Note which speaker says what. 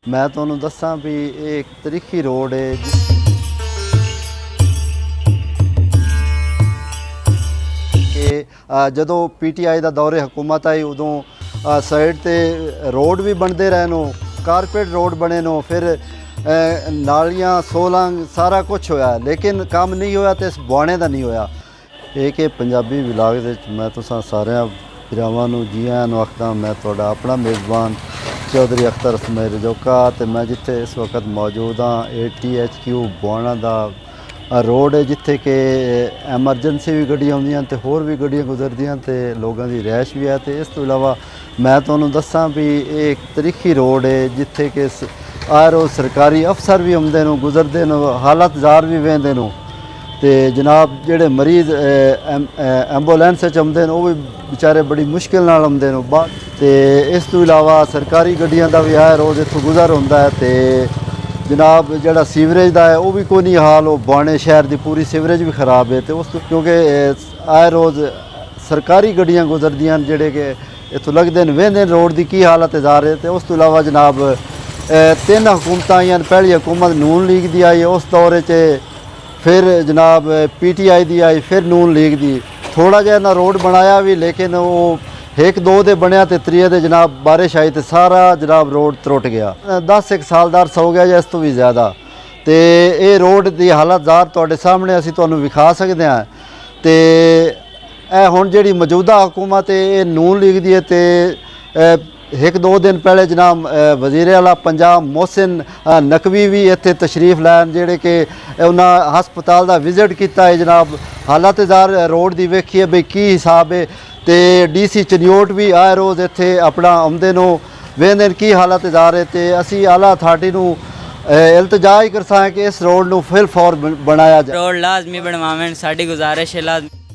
Speaker 1: मैं तुहानूं दस्सां भी ये एक तरीखी रोड है। कि जदों PTI का दौरे हुकूमत आई उदों साइड ते रोड भी बनते रहे नो, कारपेट रोड बने नो, फिर नालियां सोलंग सारा कुछ होया, लेकिन काम नहीं होया तो इस बुआने का नहीं होया। ये कि पंजाबी विलाग दे मैं तुसां सारियां भरावां नूं जी आयां नूं आखदा। मैं तुहाडा अपना मेज़बान चौधरी अख्तर उसमें रजौका ते मैं जिथे इस वक्त मौजूद हाँ ATHQ बुआना दा रोड है, जिथे कि एमरजेंसी भी गड्डियां आउंदियां ते होर भी गड्डियां गुजरदियां ते लोगों की रैश भी है। तो इस तो इलावा मैं तुहानूं दस्सां भी ये एक तरीखी रोड है, जिथे कि हर रोज़ सरकारी अफसर भी आउंदे नूं, गुजरदे नूं, हालत जार भी वेंदे नूं। तो जनाब जेडे मरीज़ एंबूलेंस आउंदे न, वो भी बेचारे बड़ी मुश्किल नाल आउंदे न। तो इस तो इलावा सरकारी गड्डियां का भी हर रोज़ इत्थों गुजर होंदा है। तो जनाब जड़ा सीवरेज का है वो भी कोई नहीं हाल, वो बाणे शहर की पूरी सीवरेज भी खराब है। तो उस क्योंकि हर रोज़ सरकारी गड्डियां गुजरदियां जेडे कि इत्थों लगदे न, वेंदे न रोड की की हालत जा रहे। तो उस तो इलावा जनाब 3 हुकूमत आईयां। पहली हुकूमत नून लीग की आई, उस दौरे च फिर जनाब PTI की आई, फिर नून लीग की। थोड़ा जहा ना रोड बनाया भी, लेकिन वो 1-2 दे बनया तो 3 दे जनाब बारिश आई तो सारा जनाब रोड त्रुट गया। 10 साल दा अरसा हो गया या इस तो भी ज़्यादा। तो ये रोड की हालत जार तुहाडे सामने असीं तुहानूं विखा सकते हैं। तो यह हुण जिहड़ी मौजूदा हुकूमत है ये नून लीग की है। तो 1-2 दिन पहले जनाब वज़ीर आला पंजाब मोहसिन नकवी भी इत्थे तशरीफ लैन, जेडे कि उन्हें हस्पताल का विजिट किया है। जनाब हालत जार रोड की वेखी है बई की हिसाब है। तो DC चनियोट भी आए रोज़ इत्थे अपना आउंदे नो, वेंदे की हालत जार है। तो असी आला अथॉरिटी नूं इल्तजा ही करसां कि इस रोड नूं फिल फौर बनाया जाए।
Speaker 2: रोड लाजमी बनवावें, साडी गुजारिश है लाजमी।